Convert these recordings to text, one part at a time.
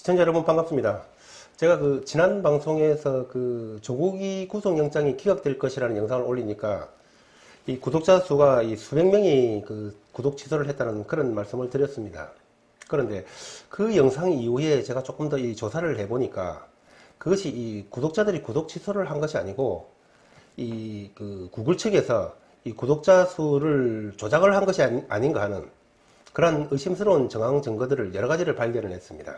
시청자 여러분 반갑습니다. 제가 지난 방송에서 조국이 구속영장이 기각될 것이라는 영상을 올리니까 이 구독자 수가 수백 명이 구독 취소를 했다는 그런 말씀을 드렸습니다. 그런데 그 영상 이후에 제가 조금 더 조사를 해보니까 그것이 이 구독자들이 구독 취소를 한 것이 아니고 구글 측에서 이 구독자 수를 조작을 한 것이 아닌가 하는 그런 의심스러운 정황 증거들을 여러 가지를 발견을 했습니다.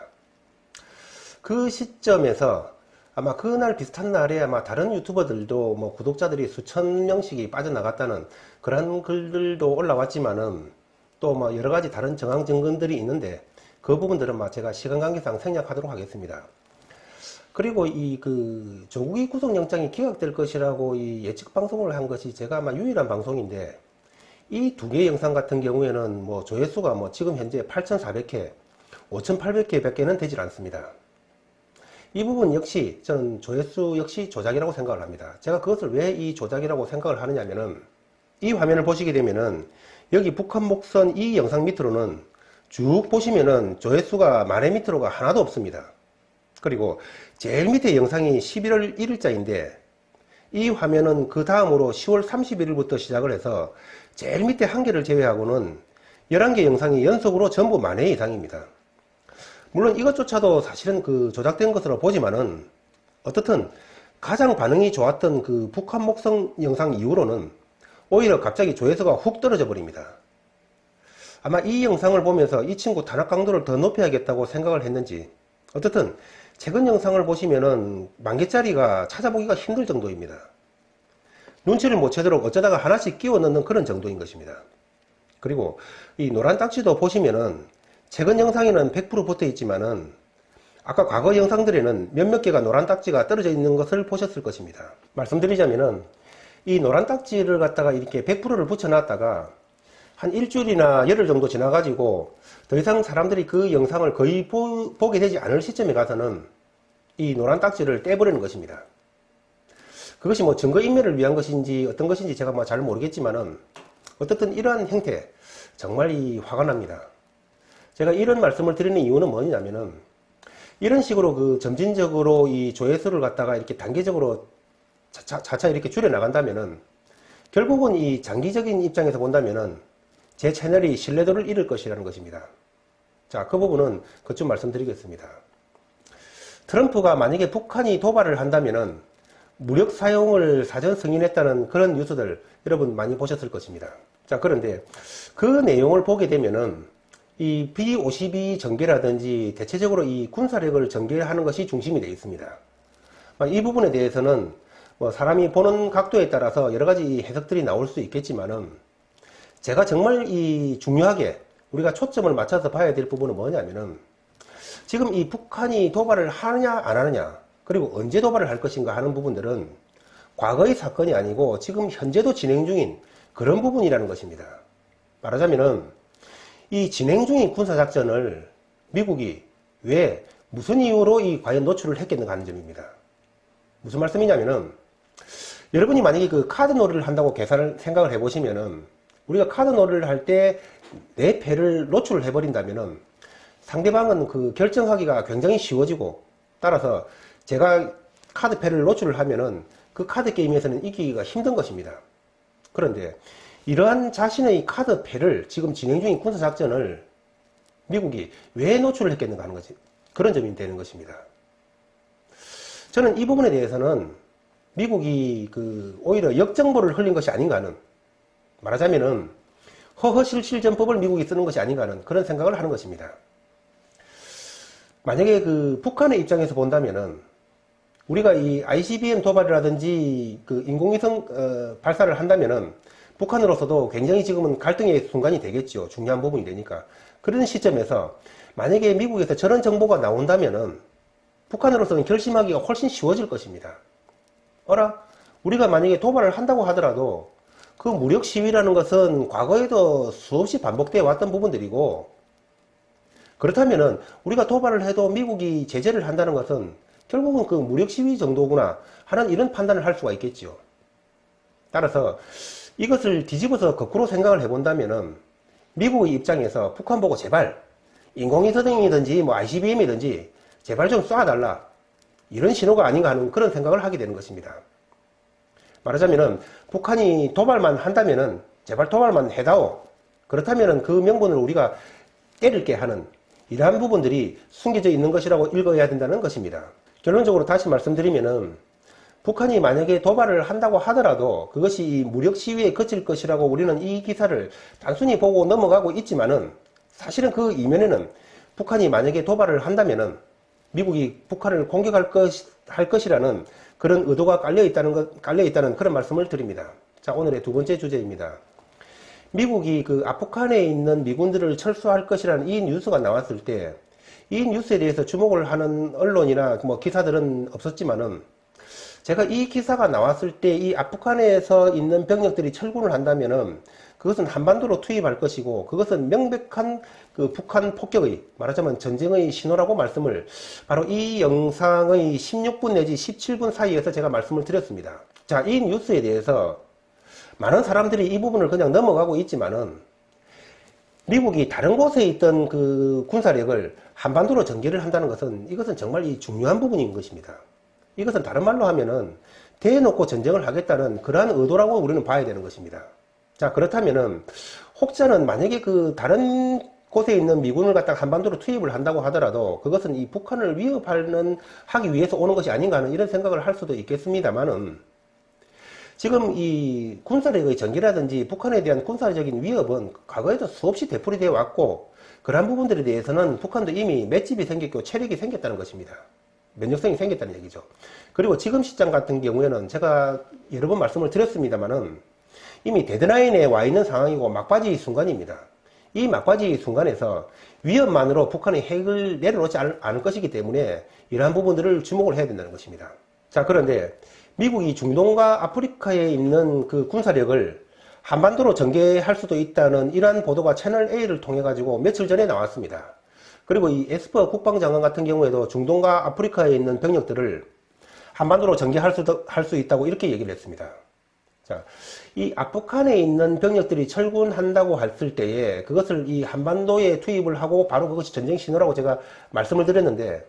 그 시점에서 아마 그날 비슷한 날에 아마 다른 유튜버들도 구독자들이 수천 명씩이 빠져나갔다는 그런 글들도 올라왔지만은 또 여러 가지 다른 정황 증거들이 있는데 그 부분들은 제가 시간 관계상 생략하도록 하겠습니다. 그리고 조국이 구속영장이 기각될 것이라고 예측 방송을 한 것이 제가 아마 유일한 방송인데 이 두 개의 영상 같은 경우에는 조회수가 지금 현재 8,400회, 5,800회 밖에는 되질 않습니다. 이 부분 역시 저는 조회수 역시 조작이라고 생각을 합니다. 제가 그것을 왜 이 조작이라고 생각을 하느냐면은 이 화면을 보시게 되면은 여기 북한 목선 이 영상 밑으로는 쭉 보시면은 조회수가 만회 밑으로가 하나도 없습니다. 그리고 제일 밑에 영상이 11월 1일자인데 이 화면은 그 다음으로 10월 31일부터 시작을 해서 제일 밑에 한 개를 제외하고는 11개 영상이 연속으로 전부 만회 이상입니다. 물론 이것조차도 사실은 조작된 것으로 보지만은 어떻든 가장 반응이 좋았던 북한 목성 영상 이후로는 오히려 갑자기 조회수가 훅 떨어져 버립니다. 아마 이 영상을 보면서 이 친구 탄압 강도를 더 높여야겠다고 생각을 했는지 어떻든 최근 영상을 보시면은 10,000개짜리가 찾아보기가 힘들 정도입니다. 눈치를 못 채도록 어쩌다가 하나씩 끼워 넣는 그런 정도인 것입니다. 그리고 이 노란 딱지도 보시면은 최근 영상에는 100% 붙어 있지만은 아까 과거 영상들에는 몇몇 개가 노란 딱지가 떨어져 있는 것을 보셨을 것입니다. 말씀드리자면은 이 노란 딱지를 갖다가 이렇게 100%를 붙여 놨다가 한 일주일이나 열흘 정도 지나 가지고 더 이상 사람들이 그 영상을 거의 보게 되지 않을 시점에 가서는 이 노란 딱지를 떼버리는 것입니다. 그것이 증거인멸을 위한 것인지 어떤 것인지 제가 잘 모르겠지만은 어떻든 이러한 행태 정말 화가 납니다. 제가 이런 말씀을 드리는 이유는 뭐냐면은 이런 식으로 점진적으로 이 조회수를 갖다가 이렇게 단계적으로 차차 이렇게 줄여 나간다면은 결국은 이 장기적인 입장에서 본다면은 제 채널이 신뢰도를 잃을 것이라는 것입니다. 자, 그 부분은 그쯤 말씀드리겠습니다. 트럼프가 만약에 북한이 도발을 한다면은 무력 사용을 사전 승인했다는 그런 뉴스들 여러분 많이 보셨을 것입니다. 자, 그런데 그 내용을 보게 되면은 이 B-52 전개라든지 대체적으로 이 군사력을 전개하는 것이 중심이 되어 있습니다. 이 부분에 대해서는 사람이 보는 각도에 따라서 여러 가지 해석들이 나올 수 있겠지만은 제가 정말 중요하게 우리가 초점을 맞춰서 봐야 될 부분은 뭐냐면은 지금 이 북한이 도발을 하느냐 안 하느냐 그리고 언제 도발을 할 것인가 하는 부분들은 과거의 사건이 아니고 지금 현재도 진행 중인 그런 부분이라는 것입니다. 말하자면은 이 진행 중인 군사작전을 미국이 왜 무슨 이유로 과연 노출을 했겠는가 하는 점입니다. 무슨 말씀이냐면은 여러분이 만약에 카드 놀이를 한다고 생각을 해보시면은 우리가 카드 놀이를 할 때 내 패를 노출을 해버린다면은 상대방은 결정하기가 굉장히 쉬워지고 따라서 제가 카드 패를 노출을 하면은 그 카드 게임에서는 이기기가 힘든 것입니다. 그런데 이러한 자신의 카드 패를 지금 진행 중인 군사작전을 미국이 왜 노출을 했겠는가 하는 거지. 그런 점이 되는 것입니다. 저는 이 부분에 대해서는 미국이 오히려 역정보를 흘린 것이 아닌가 하는, 말하자면은 허허실실전법을 미국이 쓰는 것이 아닌가 하는 그런 생각을 하는 것입니다. 만약에 북한의 입장에서 본다면은 우리가 이 ICBM 도발이라든지 인공위성 발사를 한다면은 북한으로서도 굉장히 지금은 갈등의 순간이 되겠죠. 중요한 부분이 되니까. 그런 시점에서 만약에 미국에서 저런 정보가 나온다면은 북한으로서는 결심하기가 훨씬 쉬워질 것입니다. 우리가 만약에 도발을 한다고 하더라도 그 무력 시위라는 것은 과거에도 수없이 반복되어 왔던 부분들이고 그렇다면은 우리가 도발을 해도 미국이 제재를 한다는 것은 결국은 무력 시위 정도구나 하는 이런 판단을 할 수가 있겠죠. 따라서 이것을 뒤집어서 거꾸로 생각을 해본다면은 미국의 입장에서 북한 보고 제발 인공위성이든지 ICBM이든지 제발 좀 쏴달라. 이런 신호가 아닌가 하는 그런 생각을 하게 되는 것입니다. 말하자면은 북한이 도발만 한다면은 제발 도발만 해다오. 그렇다면은 그 명분을 우리가 때릴게 하는 이러한 부분들이 숨겨져 있는 것이라고 읽어야 된다는 것입니다. 결론적으로 다시 말씀드리면은 북한이 만약에 도발을 한다고 하더라도 그것이 무력 시위에 그칠 것이라고 우리는 이 기사를 단순히 보고 넘어가고 있지만은 사실은 그 이면에는 북한이 만약에 도발을 한다면은 미국이 북한을 공격할 것이라는 그런 의도가 깔려 있다는 그런 말씀을 드립니다. 자, 오늘의 두 번째 주제입니다. 미국이 그 아프간에 있는 미군들을 철수할 것이라는 이 뉴스가 나왔을 때, 이 뉴스에 대해서 주목을 하는 언론이나 뭐 기사들은 없었지만은, 제가 이 기사가 나왔을 때 이 아프간에서 있는 병력들이 철군을 한다면은 그것은 한반도로 투입할 것이고, 그것은 명백한 그 북한 폭격의, 말하자면 전쟁의 신호라고 말씀을 바로 이 영상의 16분 내지 17분 사이에서 제가 말씀을 드렸습니다. 자, 이 뉴스에 대해서 많은 사람들이 이 부분을 그냥 넘어가고 있지만은 미국이 다른 곳에 있던 그 군사력을 한반도로 전개를 한다는 것은 이것은 정말 이 중요한 부분인 것입니다. 이것은 다른 말로 하면은 대놓고 전쟁을 하겠다는 그러한 의도라고 우리는 봐야 되는 것입니다. 자, 그렇다면은 혹자는 만약에 그 다른 곳에 있는 미군을 갖다가 한반도로 투입을 한다고 하더라도 그것은 이 북한을 하기 위해서 오는 것이 아닌가 하는 이런 생각을 할 수도 있겠습니다만은 지금 이 군사력의 전개라든지 북한에 대한 군사적인 위협은 과거에도 수없이 되풀이되어 왔고 그러한 부분들에 대해서는 북한도 이미 맷집이 생겼고 체력이 생겼다는 것입니다. 면역성이 생겼다는 얘기죠. 그리고 지금 시점 같은 경우에는 제가 여러 번 말씀을 드렸습니다만은 이미 데드라인에 와 있는 상황이고 막바지 순간입니다. 이 막바지 순간에서 위협만으로 북한의 핵을 내려놓지 않을 것이기 때문에 이러한 부분들을 주목을 해야 된다는 것입니다. 자, 그런데 미국이 중동과 아프리카에 있는 그 군사력을 한반도로 전개할 수도 있다는 이러한 보도가 채널 A를 통해 가지고 며칠 전에 나왔습니다. 그리고 이 에스퍼 국방장관 같은 경우에도 중동과 아프리카에 있는 병력들을 한반도로 전개할 수 있다고 이렇게 얘기를 했습니다. 자, 이 아프간에 있는 병력들이 철군한다고 했을 때에 그것을 이 한반도에 투입을 하고 바로 그것이 전쟁 신호라고 제가 말씀을 드렸는데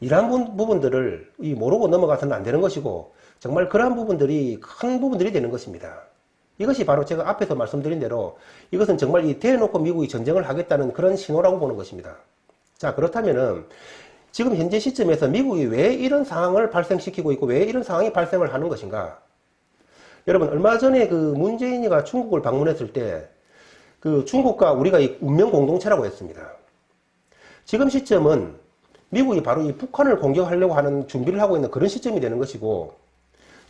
이러한 부분들을 모르고 넘어가서는 안 되는 것이고 정말 그러한 부분들이 큰 부분들이 되는 것입니다. 이것이 바로 제가 앞에서 말씀드린 대로 이것은 정말 이 대놓고 미국이 전쟁을 하겠다는 그런 신호라고 보는 것입니다. 자, 그렇다면은 지금 현재 시점에서 미국이 왜 이런 상황을 발생시키고 있고 왜 이런 상황이 발생을 하는 것인가? 여러분, 얼마 전에 그 문재인이가 중국을 방문했을 때 그 중국과 우리가 이 운명 공동체라고 했습니다. 지금 시점은 미국이 바로 이 북한을 공격하려고 하는 준비를 하고 있는 그런 시점이 되는 것이고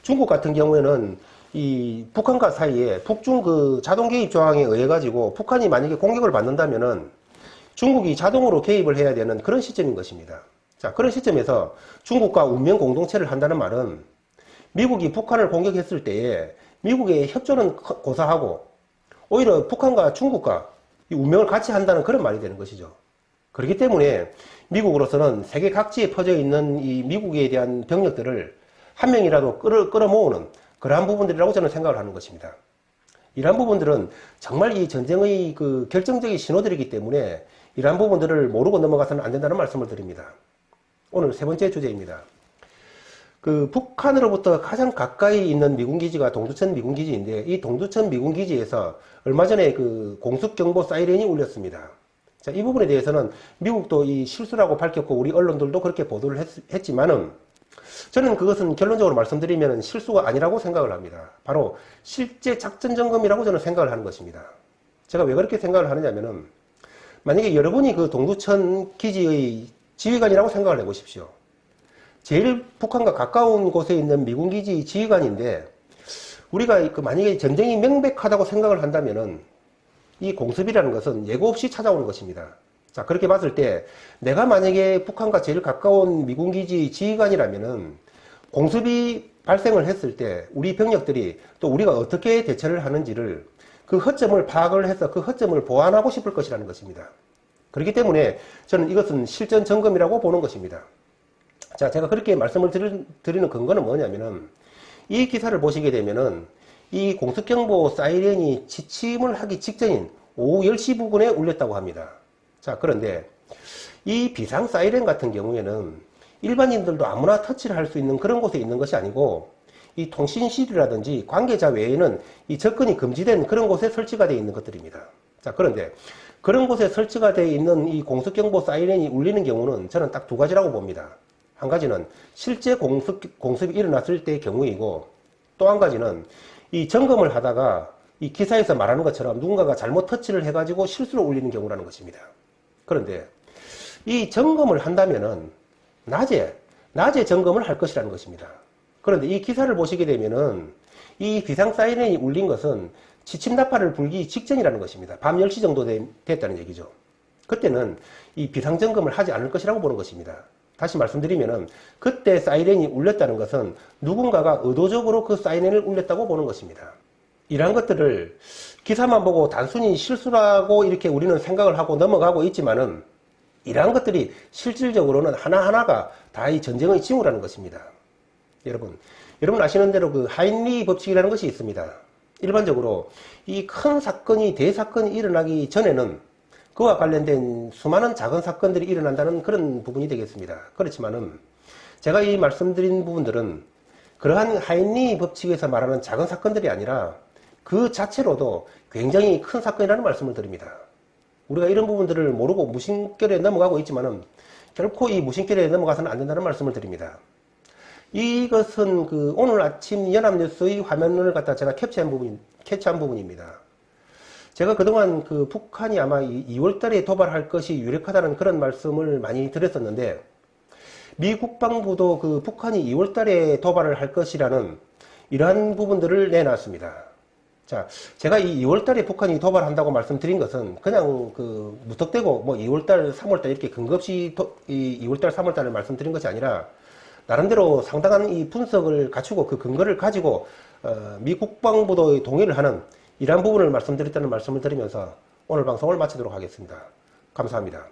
중국 같은 경우에는 이 북한과 사이에 북중 그 자동 개입 조항에 의해 가지고 북한이 만약에 공격을 받는다면은 중국이 자동으로 개입을 해야 되는 그런 시점인 것입니다. 자, 그런 시점에서 중국과 운명 공동체를 한다는 말은 미국이 북한을 공격했을 때에 미국의 협조는 고사하고 오히려 북한과 중국과 이 운명을 같이 한다는 그런 말이 되는 것이죠. 그렇기 때문에 미국으로서는 세계 각지에 퍼져 있는 이 미국에 대한 병력들을 한 명이라도 끌어모으는 그러한 부분들이라고 저는 생각을 하는 것입니다. 이러한 부분들은 정말 이 전쟁의 그 결정적인 신호들이기 때문에 이러한 부분들을 모르고 넘어가서는 안 된다는 말씀을 드립니다. 오늘 세 번째 주제입니다. 그 북한으로부터 가장 가까이 있는 미군기지가 동두천 미군기지인데 이 동두천 미군기지에서 얼마 전에 그 공습경보 사이렌이 울렸습니다. 자, 이 부분에 대해서는 미국도 이 실수라고 밝혔고 우리 언론들도 그렇게 보도를 했지만은 저는 그것은 결론적으로 말씀드리면 실수가 아니라고 생각을 합니다. 바로 실제 작전 점검이라고 저는 생각을 하는 것입니다. 제가 왜 그렇게 생각을 하느냐면은 만약에 여러분이 그 동두천 기지의 지휘관이라고 생각을 해보십시오. 제일 북한과 가까운 곳에 있는 미군기지 지휘관인데 우리가 그 만약에 전쟁이 명백하다고 생각을 한다면은 이 공습이라는 것은 예고 없이 찾아오는 것입니다. 자, 그렇게 봤을 때 내가 만약에 북한과 제일 가까운 미군기지 지휘관이라면은 공습이 발생을 했을 때 우리 병력들이 또 우리가 어떻게 대처를 하는지를 그 허점을 파악을 해서 그 허점을 보완하고 싶을 것이라는 것입니다. 그렇기 때문에 저는 이것은 실전 점검이라고 보는 것입니다. 자, 제가 그렇게 말씀을 드리는 근거는 뭐냐면은 이 기사를 보시게 되면은 이 공습경보 사이렌이 지침을 하기 직전인 오후 10시 부근에 울렸다고 합니다. 자, 그런데 이 비상 사이렌 같은 경우에는 일반인들도 아무나 터치를 할 수 있는 그런 곳에 있는 것이 아니고 이 통신실이라든지 관계자 외에는 이 접근이 금지된 그런 곳에 설치가 되어 있는 것들입니다. 자, 그런데 그런 곳에 설치가 되어 있는 이 공습경보 사이렌이 울리는 경우는 저는 딱 두 가지라고 봅니다. 한 가지는 실제 공습이 일어났을 때의 경우이고, 또 한 가지는 이 점검을 하다가 이 기사에서 말하는 것처럼 누군가가 잘못 터치를 해가지고 실수로 울리는 경우라는 것입니다. 그런데 이 점검을 한다면은 낮에 점검을 할 것이라는 것입니다. 그런데 이 기사를 보시게 되면은 이 비상 사이렌이 울린 것은 지침 나팔을 불기 직전이라는 것입니다. 밤 10시 정도 됐다는 얘기죠. 그때는 이 비상 점검을 하지 않을 것이라고 보는 것입니다. 다시 말씀드리면은 그때 사이렌이 울렸다는 것은 누군가가 의도적으로 그 사이렌을 울렸다고 보는 것입니다. 이러한 것들을 기사만 보고 단순히 실수라고 이렇게 우리는 생각을 하고 넘어가고 있지만은 이러한 것들이 실질적으로는 하나하나가 다 이 전쟁의 징후라는 것입니다. 여러분 아시는 대로 그 하인리 법칙이라는 것이 있습니다. 일반적으로 이 큰 사건이 대사건이 일어나기 전에는 그와 관련된 수많은 작은 사건들이 일어난다는 그런 부분이 되겠습니다. 그렇지만은 제가 이 말씀드린 부분들은 그러한 하인리 법칙에서 말하는 작은 사건들이 아니라 그 자체로도 굉장히 큰 사건이라는 말씀을 드립니다. 우리가 이런 부분들을 모르고 무심결에 넘어가고 있지만은 결코 이 무심결에 넘어가서는 안 된다는 말씀을 드립니다. 이것은 그 오늘 아침 연합뉴스의 화면을 갖다 제가 캡처한 부분입니다. 제가 그동안 그 북한이 아마 2월 달에 도발할 것이 유력하다는 그런 말씀을 많이 드렸었는데, 미 국방부도 그 북한이 2월 달에 도발을 할 것이라는 이러한 부분들을 내놨습니다. 자, 제가 이 2월 달에 북한이 도발한다고 말씀드린 것은 그냥 그 무턱대고 뭐 2월 달, 3월 달 이렇게 근거 없이 이 2월 달, 3월 달을 말씀드린 것이 아니라 나름대로 상당한 이 분석을 갖추고 그 근거를 가지고 미 국방부도 동의를 하는 이러한 부분을 말씀드렸다는 말씀을 드리면서 오늘 방송을 마치도록 하겠습니다. 감사합니다.